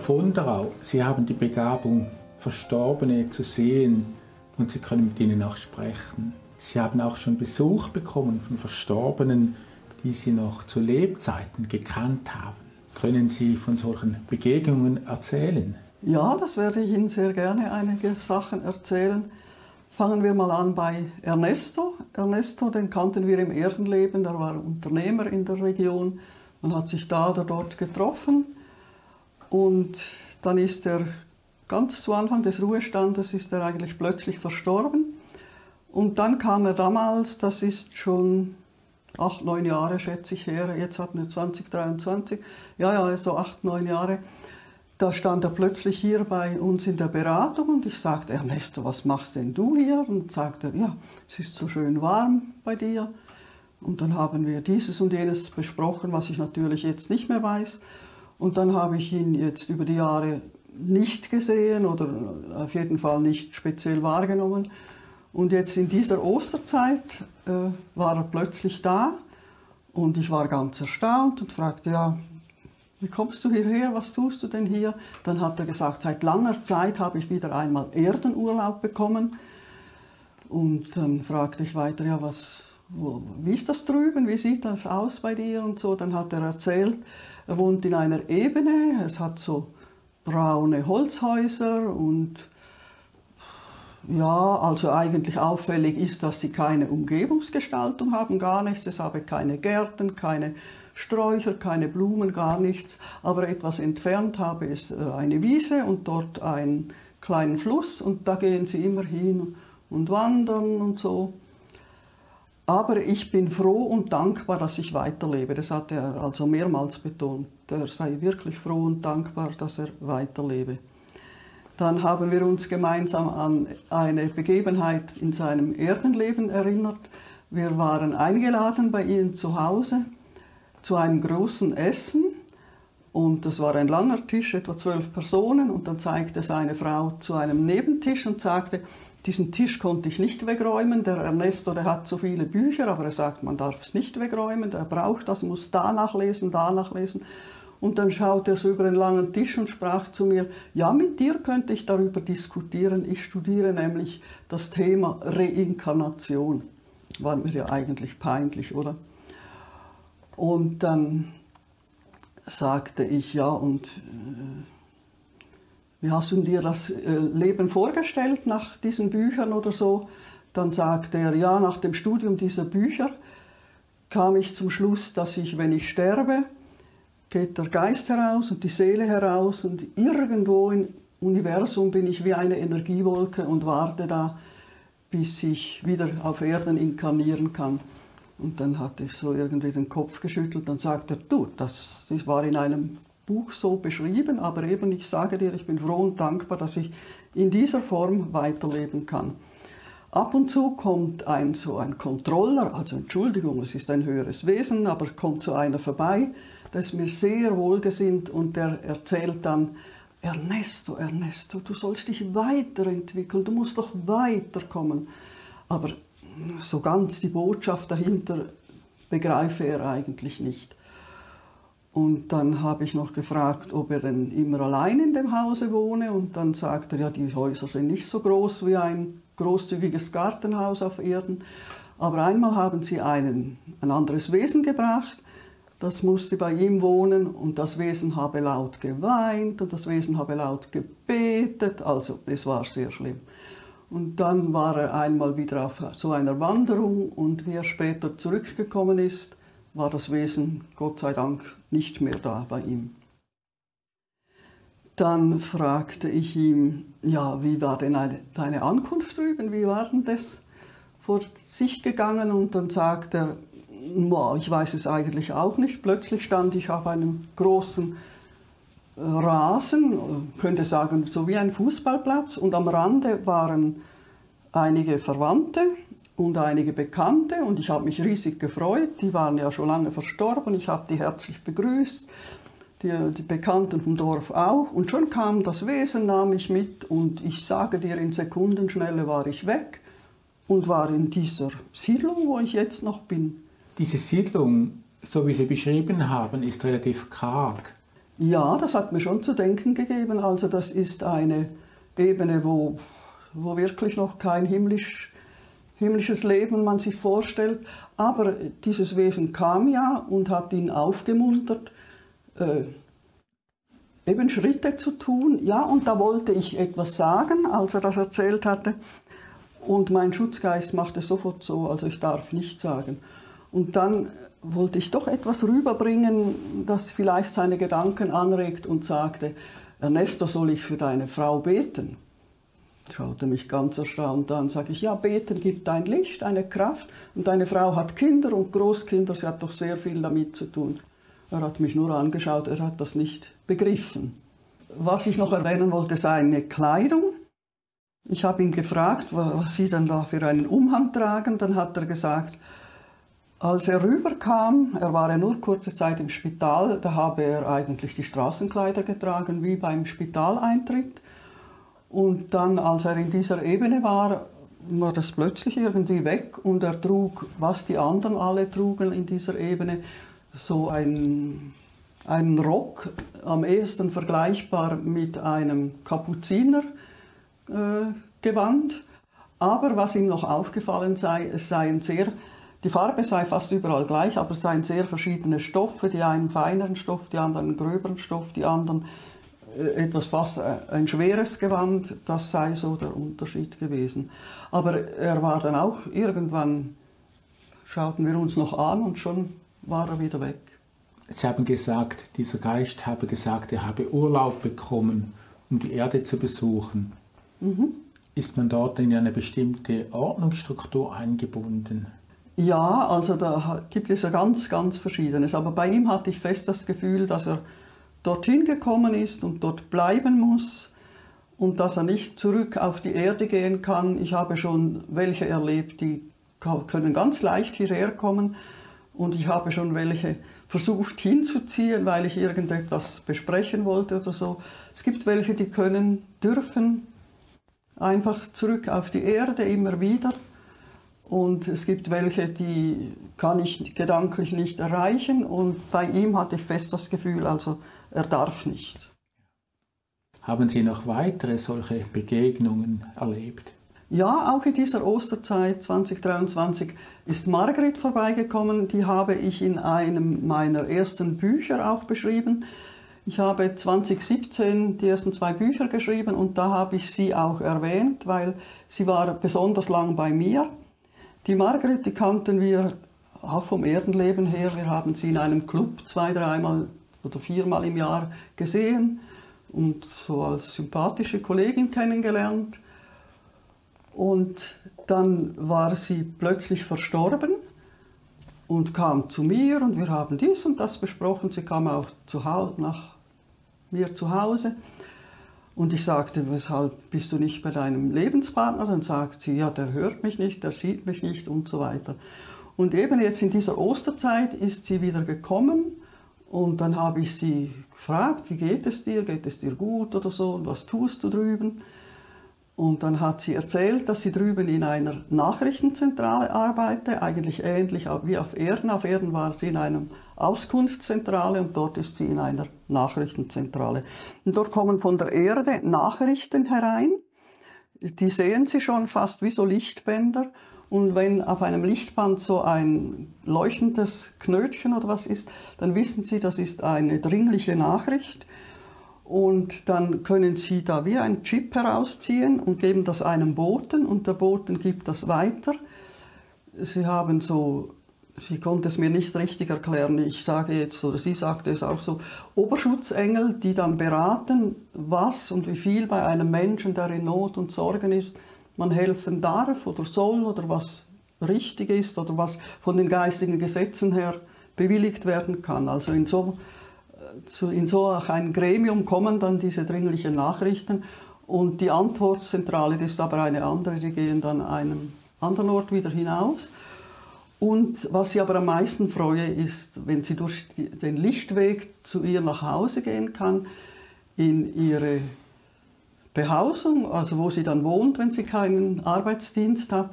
von der Au, Sie haben die Begabung, Verstorbene zu sehen und Sie können mit ihnen auch sprechen. Sie haben auch schon Besuch bekommen von Verstorbenen, die Sie noch zu Lebzeiten gekannt haben. Können Sie von solchen Begegnungen erzählen? Ja, das werde ich Ihnen sehr gerne einige Sachen erzählen. Fangen wir mal an bei Ernesto. Ernesto, den kannten wir im Erdenleben, der war Unternehmer in der Region. Man hat sich da oder dort getroffen und dann ist er ganz zu Anfang des Ruhestandes ist er eigentlich plötzlich verstorben. Und dann kam er damals, das ist schon 8, 9 Jahre, schätze ich her, jetzt hatten wir 2023, ja, so 8, 9 Jahre, da stand er plötzlich hier bei uns in der Beratung und ich sagte, Ernesto, was machst denn du hier? Und sagte, ja, es ist so schön warm bei dir. Und dann haben wir dieses und jenes besprochen, was ich natürlich jetzt nicht mehr weiß. Und dann habe ich ihn jetzt über die Jahre nicht gesehen oder auf jeden Fall nicht speziell wahrgenommen. Und jetzt in dieser Osterzeit war er plötzlich da und ich war ganz erstaunt und fragte, ja, wie kommst du hierher, was tust du denn hier? Dann hat er gesagt, seit langer Zeit habe ich wieder einmal Erdenurlaub bekommen. Und dann fragte ich weiter, ja, wie ist das drüben, wie sieht das aus bei dir und so. Dann hat er erzählt, er wohnt in einer Ebene, es hat so braune Holzhäuser und ja, also eigentlich auffällig ist, dass sie keine Umgebungsgestaltung haben, gar nichts. Es habe keine Gärten, keine Sträucher, keine Blumen, gar nichts. Aber etwas entfernt habe es eine Wiese und dort einen kleinen Fluss und da gehen sie immer hin und wandern und so. Aber ich bin froh und dankbar, dass ich weiterlebe. Das hat er also mehrmals betont. Er sei wirklich froh und dankbar, dass er weiterlebe. Dann haben wir uns gemeinsam an eine Begebenheit in seinem Erdenleben erinnert. Wir waren eingeladen bei ihm zu Hause zu einem großen Essen und das war ein langer Tisch, etwa 12 Personen und dann zeigte seine Frau zu einem Nebentisch und sagte, diesen Tisch konnte ich nicht wegräumen, der Ernesto, der hat so viele Bücher, aber er sagt, man darf es nicht wegräumen, der braucht das, muss da nachlesen. Und dann schaute er so über den langen Tisch und sprach zu mir, ja, mit dir könnte ich darüber diskutieren, ich studiere nämlich das Thema Reinkarnation. War mir ja eigentlich peinlich, oder? Und dann sagte ich, ja, und wie hast du dir das Leben vorgestellt nach diesen Büchern oder so? Dann sagte er, ja, nach dem Studium dieser Bücher kam ich zum Schluss, dass ich, wenn ich sterbe, geht der Geist heraus und die Seele heraus und irgendwo im Universum bin ich wie eine Energiewolke und warte da, bis ich wieder auf Erden inkarnieren kann. Und dann hat er so irgendwie den Kopf geschüttelt und sagte, du, das war in einem Buch so beschrieben, aber eben, ich sage dir, ich bin froh und dankbar, dass ich in dieser Form weiterleben kann. Ab und zu kommt so ein Controller, also Entschuldigung, es ist ein höheres Wesen, aber kommt so einer vorbei, der ist mir sehr wohlgesinnt und der erzählt dann, Ernesto, du sollst dich weiterentwickeln, du musst doch weiterkommen. Aber so ganz die Botschaft dahinter begreife er eigentlich nicht. Und dann habe ich noch gefragt, ob er denn immer allein in dem Hause wohne. Und dann sagt er, ja, die Häuser sind nicht so groß wie ein großzügiges Gartenhaus auf Erden. Aber einmal haben sie ein anderes Wesen gebracht, das musste bei ihm wohnen und das Wesen habe laut geweint und das Wesen habe laut gebetet. Also es war sehr schlimm. Und dann war er einmal wieder auf so einer Wanderung und wie er später zurückgekommen ist, war das Wesen, Gott sei Dank, nicht mehr da bei ihm. Dann fragte ich ihn, ja, wie war denn deine Ankunft drüben, wie war denn das vor sich gegangen? Und dann sagt er, ich weiß es eigentlich auch nicht. Plötzlich stand ich auf einem großen Rasen, könnte sagen, so wie ein Fußballplatz, und am Rande waren einige Verwandte und einige Bekannte und ich habe mich riesig gefreut. Die waren ja schon lange verstorben, ich habe die herzlich begrüßt, die Bekannten vom Dorf auch. Und schon kam das Wesen, nahm mich mit und ich sage dir, in Sekundenschnelle war ich weg und war in dieser Siedlung, wo ich jetzt noch bin. Diese Siedlung, so wie Sie beschrieben haben, ist relativ karg. Ja, das hat mir schon zu denken gegeben. Also das ist eine Ebene, wo wirklich noch kein himmlisches Leben man sich vorstellt. Aber dieses Wesen kam ja und hat ihn aufgemuntert, eben Schritte zu tun. Ja, und da wollte ich etwas sagen, als er das erzählt hatte. Und mein Schutzgeist machte sofort so, also ich darf nichts sagen. Und dann wollte ich doch etwas rüberbringen, das vielleicht seine Gedanken anregt und sagte, Ernesto, soll ich für deine Frau beten? Schaute mich ganz erstaunt an, sage ich, ja, beten gibt ein Licht, eine Kraft und deine Frau hat Kinder und Großkinder, sie hat doch sehr viel damit zu tun. Er hat mich nur angeschaut, er hat das nicht begriffen. Was ich noch erwähnen wollte, seine Kleidung. Ich habe ihn gefragt, was sie denn da für einen Umhang tragen, dann hat er gesagt, als er rüberkam, er war ja nur kurze Zeit im Spital, da habe er eigentlich die Straßenkleider getragen, wie beim Spitaleintritt. Und dann, als er in dieser Ebene war das plötzlich irgendwie weg und er trug, was die anderen alle trugen in dieser Ebene, so einen Rock, am ehesten vergleichbar mit einem Kapuzinergewand. Aber was ihm noch aufgefallen sei, die Farbe sei fast überall gleich, aber es seien sehr verschiedene Stoffe, die einen feineren Stoff, die anderen einen gröberen Stoff, die anderen etwas fast ein schweres Gewand, das sei so der Unterschied gewesen. Aber er war dann auch irgendwann, schauten wir uns noch an und schon war er wieder weg. Sie haben gesagt, dieser Geist habe gesagt, er habe Urlaub bekommen, um die Erde zu besuchen. Mhm. Ist man dort in eine bestimmte Ordnungsstruktur eingebunden? Ja, also da gibt es ja ganz, ganz Verschiedenes. Aber bei ihm hatte ich fest das Gefühl, dass er dorthin gekommen ist und dort bleiben muss und dass er nicht zurück auf die Erde gehen kann. Ich habe schon welche erlebt, die können ganz leicht hierher kommen und ich habe schon welche versucht hinzuziehen, weil ich irgendetwas besprechen wollte oder so. Es gibt welche, die dürfen einfach zurück auf die Erde immer wieder. Und es gibt welche, die kann ich gedanklich nicht erreichen. Und bei ihm hatte ich fest das Gefühl, also er darf nicht. Haben Sie noch weitere solche Begegnungen erlebt? Ja, auch in dieser Osterzeit 2023 ist Margret vorbeigekommen. Die habe ich in einem meiner ersten Bücher auch beschrieben. Ich habe 2017 die ersten 2 Bücher geschrieben und da habe ich sie auch erwähnt, weil sie war besonders lang bei mir. Die Margret, die kannten wir auch vom Erdenleben her. Wir haben sie in einem Club 2-, 3-mal oder 4-mal im Jahr gesehen und so als sympathische Kollegin kennengelernt. Und dann war sie plötzlich verstorben und kam zu mir und wir haben dies und das besprochen. Sie kam auch nach mir zu Hause. Und ich sagte, weshalb bist du nicht bei deinem Lebenspartner? Dann sagt sie, ja, der hört mich nicht, der sieht mich nicht und so weiter. Und eben jetzt in dieser Osterzeit ist sie wieder gekommen und dann habe ich sie gefragt, wie geht es dir gut oder so und was tust du drüben? Und dann hat sie erzählt, dass sie drüben in einer Nachrichtenzentrale arbeite, eigentlich ähnlich wie auf Erden. Auf Erden war sie in einer Auskunftszentrale und dort ist sie in einer Nachrichtenzentrale. Und dort kommen von der Erde Nachrichten herein, die sehen Sie schon fast wie so Lichtbänder. Und wenn auf einem Lichtband so ein leuchtendes Knötchen oder was ist, dann wissen Sie, das ist eine dringliche Nachricht. Und dann können Sie da wie einen Chip herausziehen und geben das einem Boten und der Boten gibt das weiter. Sie konnte es mir nicht richtig erklären, ich sage jetzt, oder sie sagte es auch so, Oberschutzengel, die dann beraten, was und wie viel bei einem Menschen, der in Not und Sorgen ist, man helfen darf oder soll oder was richtig ist oder was von den geistigen Gesetzen her bewilligt werden kann. Also in so ein Gremium kommen dann diese dringlichen Nachrichten und die Antwortzentrale, das ist aber eine andere, die gehen dann einem anderen Ort wieder hinaus. Und was sie aber am meisten freue, ist, wenn sie durch den Lichtweg zu ihr nach Hause gehen kann, in ihre Behausung, also wo sie dann wohnt, wenn sie keinen Arbeitsdienst hat.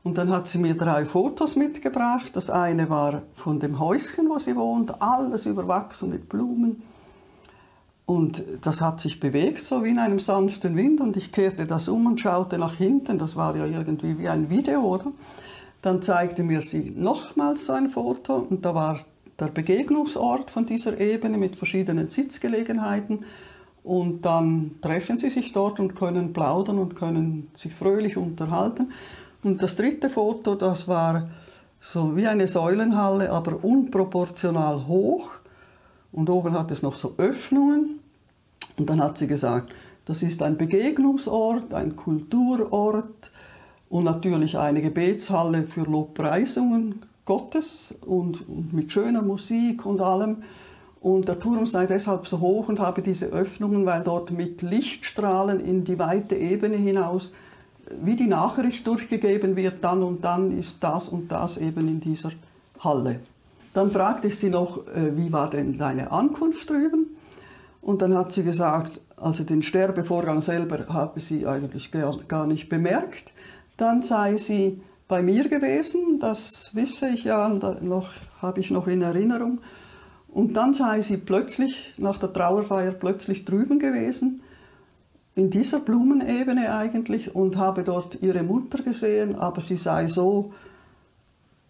Und dann hat sie mir 3 Fotos mitgebracht. Das eine war von dem Häuschen, wo sie wohnt, alles überwachsen mit Blumen. Und das hat sich bewegt, so wie in einem sanften Wind. Und ich kehrte das um und schaute nach hinten. Das war ja irgendwie wie ein Video, oder? Dann zeigte mir sie nochmals so ein Foto. Und da war der Begegnungsort von dieser Ebene mit verschiedenen Sitzgelegenheiten. Und dann treffen sie sich dort und können plaudern und können sich fröhlich unterhalten. Und das dritte Foto, das war so wie eine Säulenhalle, aber unproportional hoch. Und oben hat es noch so Öffnungen. Und dann hat sie gesagt, das ist ein Begegnungsort, ein Kulturort und natürlich eine Gebetshalle für Lobpreisungen Gottes und mit schöner Musik und allem. Und der Turm sei deshalb so hoch und habe diese Öffnungen, weil dort mit Lichtstrahlen in die weite Ebene hinaus wie die Nachricht durchgegeben wird, dann und dann ist das und das eben in dieser Halle. Dann fragte ich sie noch, wie war denn deine Ankunft drüben? Und dann hat sie gesagt, also den Sterbevorgang selber habe sie eigentlich gar nicht bemerkt. Dann sei sie bei mir gewesen, das wisse ich ja, habe ich noch in Erinnerung. Und dann sei sie plötzlich, nach der Trauerfeier, plötzlich drüben gewesen, in dieser Blumenebene eigentlich, und habe dort ihre Mutter gesehen, aber sie sei so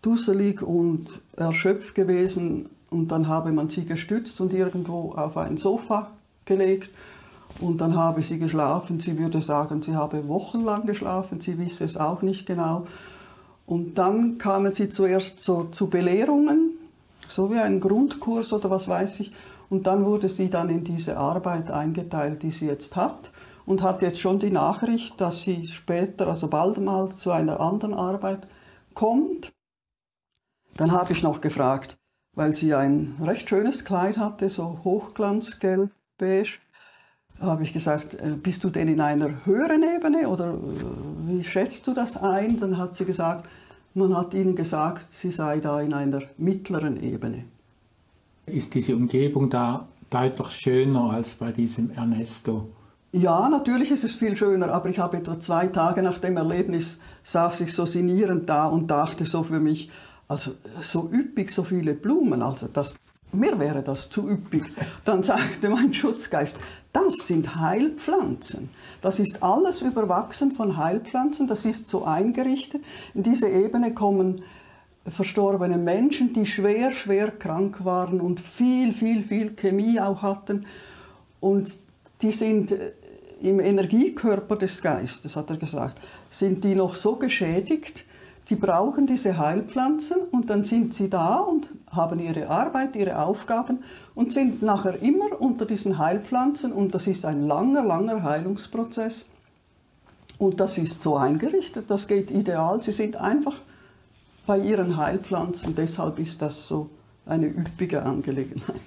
dusselig und erschöpft gewesen, und dann habe man sie gestützt und irgendwo auf ein Sofa gelegt und dann habe sie geschlafen. Sie würde sagen, sie habe wochenlang geschlafen, sie wisse es auch nicht genau. Und dann kamen sie zuerst so zu Belehrungen, so wie ein Grundkurs oder was weiß ich, und dann wurde sie dann in diese Arbeit eingeteilt, die sie jetzt hat, und hat jetzt schon die Nachricht, dass sie später, also bald mal, zu einer anderen Arbeit kommt. Dann habe ich noch gefragt, weil sie ein recht schönes Kleid hatte, so hochglanzgelb, beige, habe ich gesagt, bist du denn in einer höheren Ebene oder wie schätzt du das ein? Dann hat sie gesagt, man hat ihnen gesagt, sie sei da in einer mittleren Ebene. Ist diese Umgebung da deutlich schöner als bei diesem Ernesto? Ja, natürlich ist es viel schöner, aber ich habe etwa 2 Tage nach dem Erlebnis, saß ich so sinnierend da und dachte so für mich, also so üppig, so viele Blumen, also mir wäre das zu üppig. Dann sagte mein Schutzgeist, das sind Heilpflanzen. Das ist alles überwachsen von Heilpflanzen, das ist so eingerichtet. In diese Ebene kommen verstorbene Menschen, die schwer, schwer krank waren und viel Chemie auch hatten. Und die sind im Energiekörper des Geistes, hat er gesagt, sind die noch so geschädigt, die brauchen diese Heilpflanzen und dann sind sie da und haben ihre Arbeit, ihre Aufgaben und sind nachher immer unter diesen Heilpflanzen und das ist ein langer Heilungsprozess und das ist so eingerichtet, das geht ideal. Sie sind einfach bei ihren Heilpflanzen, deshalb ist das so eine üppige Angelegenheit.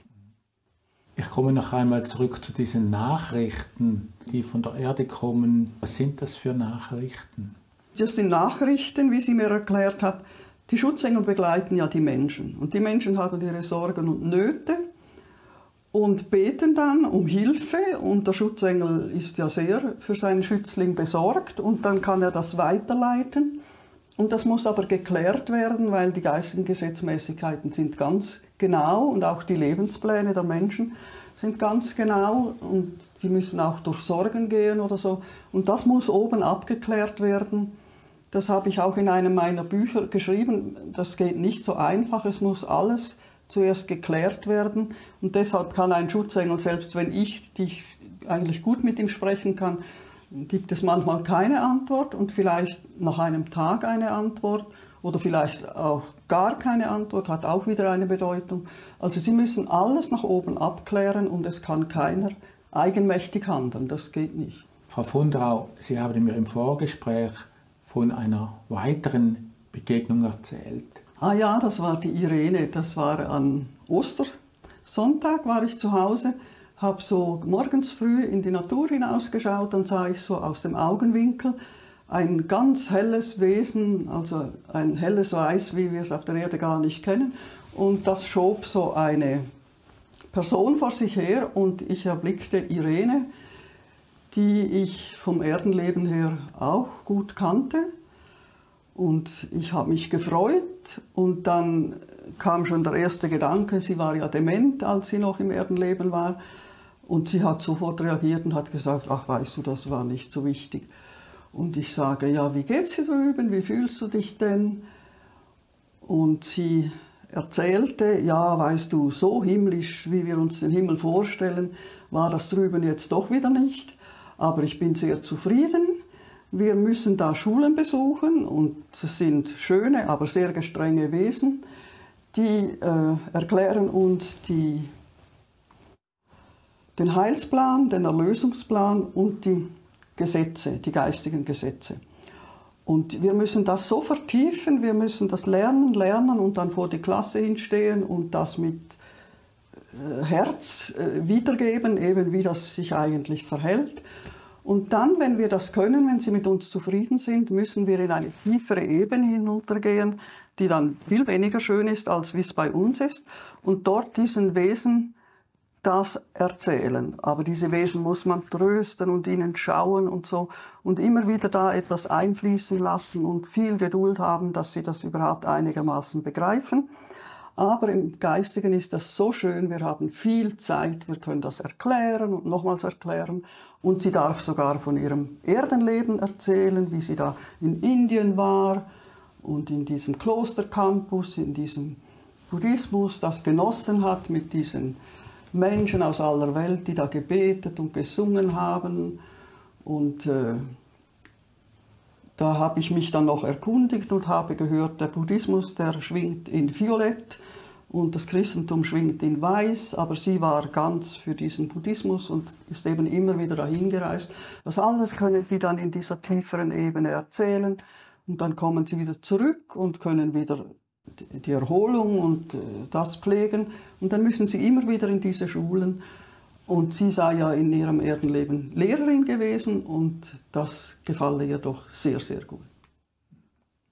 Ich komme noch einmal zurück zu diesen Nachrichten, die von der Erde kommen. Was sind das für Nachrichten? Das sind Nachrichten, wie sie mir erklärt hat. Die Schutzengel begleiten ja die Menschen. Und die Menschen haben ihre Sorgen und Nöte und beten dann um Hilfe. Und der Schutzengel ist ja sehr für seinen Schützling besorgt. Und dann kann er das weiterleiten. Und das muss aber geklärt werden, weil die geistigen Gesetzmäßigkeiten sind ganz genau und auch die Lebenspläne der Menschen sind ganz genau und die müssen auch durch Sorgen gehen oder so. Und das muss oben abgeklärt werden. Das habe ich auch in einem meiner Bücher geschrieben. Das geht nicht so einfach. Es muss alles zuerst geklärt werden. Und deshalb kann ein Schutzengel, selbst wenn ich eigentlich gut mit ihm sprechen kann, gibt es manchmal keine Antwort und vielleicht nach einem Tag eine Antwort oder vielleicht auch gar keine Antwort, hat auch wieder eine Bedeutung. Also Sie müssen alles nach oben abklären und es kann keiner eigenmächtig handeln, das geht nicht. Frau von Drau, Sie haben mir im Vorgespräch von einer weiteren Begegnung erzählt. Ah ja, das war die Irene, das war an Ostersonntag, war ich zu Hause, habe so morgens früh in die Natur hinausgeschaut, dann sah ich so aus dem Augenwinkel ein ganz helles Wesen, also ein helles Weiß, wie wir es auf der Erde gar nicht kennen. Und das schob so eine Person vor sich her und ich erblickte Irene, die ich vom Erdenleben her auch gut kannte. Und ich habe mich gefreut und dann kam schon der erste Gedanke, sie war ja dement, als sie noch im Erdenleben war. Und sie hat sofort reagiert und hat gesagt, ach weißt du, das war nicht so wichtig. Und ich sage, ja, wie geht's dir drüben, wie fühlst du dich denn? Und sie erzählte, ja, weißt du, so himmlisch, wie wir uns den Himmel vorstellen, war das drüben jetzt doch wieder nicht. Aber ich bin sehr zufrieden. Wir müssen da Schulen besuchen und es sind schöne, aber sehr strenge Wesen, die erklären uns den Heilsplan, den Erlösungsplan und die Gesetze, die geistigen Gesetze. Und wir müssen das so vertiefen, wir müssen das lernen und dann vor die Klasse hinstehen und das mit Herz wiedergeben, eben wie das sich eigentlich verhält. Und dann, wenn wir das können, wenn sie mit uns zufrieden sind, müssen wir in eine tiefere Ebene hinuntergehen, die dann viel weniger schön ist, als wie es bei uns ist, und dort diesen Wesen das erzählen. Aber diese Wesen muss man trösten und ihnen schauen und so und immer wieder da etwas einfließen lassen und viel Geduld haben, dass sie das überhaupt einigermaßen begreifen. Aber im Geistigen ist das so schön, wir haben viel Zeit, wir können das erklären und nochmals erklären. Und sie darf sogar von ihrem Erdenleben erzählen, wie sie da in Indien war und in diesem Klostercampus, in diesem Buddhismus das genossen hat mit diesen Menschen aus aller Welt, die da gebetet und gesungen haben. Und da habe ich mich dann noch erkundigt und habe gehört, der Buddhismus, der schwingt in Violett und das Christentum schwingt in Weiß, aber sie war ganz für diesen Buddhismus und ist eben immer wieder dahin gereist. Das alles können sie dann in dieser tieferen Ebene erzählen und dann kommen sie wieder zurück und können wieder die Erholung und das pflegen. Und dann müssen sie immer wieder in diese Schulen. Und sie sei ja in ihrem Erdenleben Lehrerin gewesen und das gefalle ihr doch sehr, sehr gut.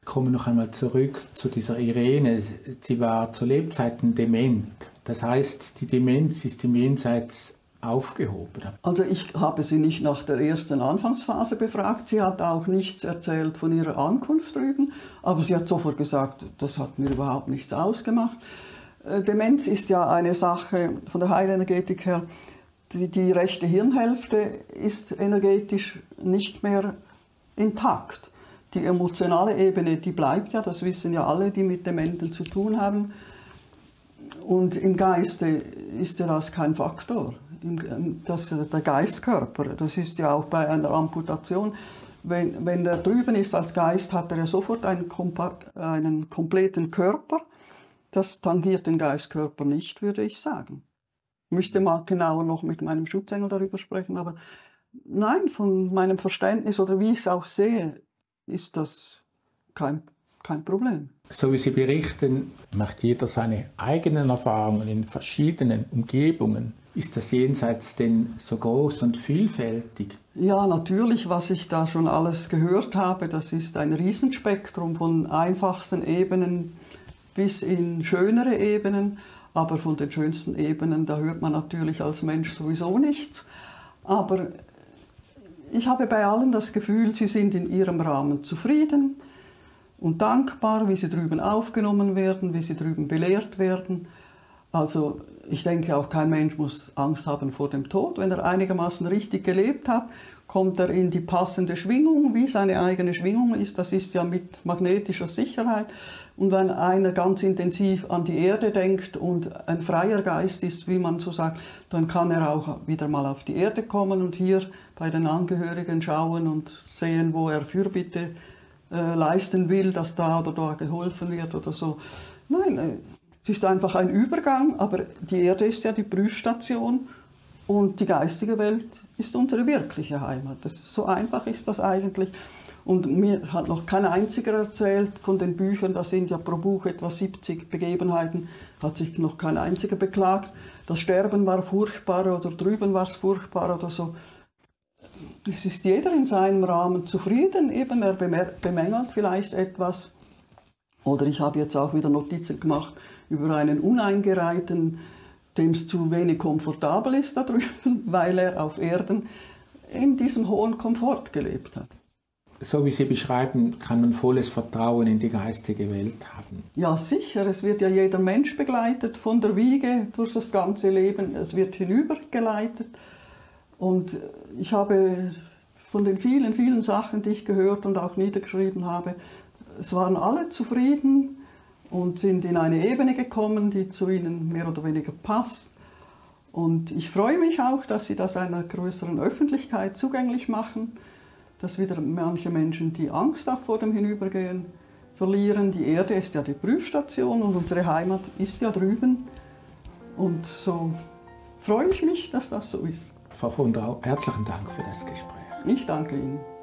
Kommen noch einmal zurück zu dieser Irene. Sie war zu Lebzeiten dement. Das heißt, die Demenz ist im Jenseits aufgehoben. Also ich habe sie nicht nach der ersten Anfangsphase befragt. Sie hat auch nichts erzählt von ihrer Ankunft drüben. Aber sie hat sofort gesagt, das hat mir überhaupt nichts ausgemacht. Demenz ist ja eine Sache von der Heilenergetik her. Die rechte Hirnhälfte ist energetisch nicht mehr intakt. Die emotionale Ebene, die bleibt ja, das wissen ja alle, die mit Dementen zu tun haben. Und im Geiste ist ja das kein Faktor. Der Geistkörper, das ist ja auch bei einer Amputation. Wenn der drüben ist als Geist, hat er ja sofort einen kompletten Körper. Das tangiert den Geistkörper nicht, würde ich sagen. Ich müsste mal genauer noch mit meinem Schutzengel darüber sprechen, aber nein, von meinem Verständnis oder wie ich es auch sehe, ist das kein Problem. So wie Sie berichten, macht jeder seine eigenen Erfahrungen in verschiedenen Umgebungen. Ist das Jenseits denn so groß und vielfältig? Ja, natürlich, was ich da schon alles gehört habe, das ist ein Riesenspektrum von einfachsten Ebenen bis in schönere Ebenen. Aber von den schönsten Ebenen, da hört man natürlich als Mensch sowieso nichts. Aber ich habe bei allen das Gefühl, sie sind in ihrem Rahmen zufrieden und dankbar, wie sie drüben aufgenommen werden, wie sie drüben belehrt werden. Also ich denke auch, kein Mensch muss Angst haben vor dem Tod. Wenn er einigermaßen richtig gelebt hat, kommt er in die passende Schwingung, wie seine eigene Schwingung ist. Das ist ja mit magnetischer Sicherheit. Und wenn einer ganz intensiv an die Erde denkt und ein freier Geist ist, wie man so sagt, dann kann er auch wieder mal auf die Erde kommen und hier bei den Angehörigen schauen und sehen, wo er Fürbitte leisten will, dass da oder da geholfen wird oder so. Nein, es ist einfach ein Übergang, aber die Erde ist ja die Prüfstation und die geistige Welt ist unsere wirkliche Heimat. So einfach ist das eigentlich. Und mir hat noch kein einziger erzählt von den Büchern, da sind ja pro Buch etwa 70 Begebenheiten, hat sich noch kein einziger beklagt. Das Sterben war furchtbar oder drüben war es furchtbar oder so. Es ist jeder in seinem Rahmen zufrieden, eben er bemängelt vielleicht etwas. Oder ich habe jetzt auch wieder Notizen gemacht über einen Uneingereihten, dem es zu wenig komfortabel ist da drüben, weil er auf Erden in diesem hohen Komfort gelebt hat. so wie Sie beschreiben, kann man volles Vertrauen in die geistige Welt haben. Ja, sicher. Es wird ja jeder Mensch begleitet, von der Wiege durch das ganze Leben. Es wird hinübergeleitet. Und ich habe von den vielen, vielen Sachen, die ich gehört und auch niedergeschrieben habe, es waren alle zufrieden und sind in eine Ebene gekommen, die zu ihnen mehr oder weniger passt. Und ich freue mich auch, dass sie das einer größeren Öffentlichkeit zugänglich machen, dass wieder manche Menschen die Angst auch vor dem Hinübergehen verlieren. Die Erde ist ja die Prüfstation und unsere Heimat ist ja drüben. Und so freue ich mich, dass das so ist. Frau von Drau, herzlichen Dank für das Gespräch. Ich danke Ihnen.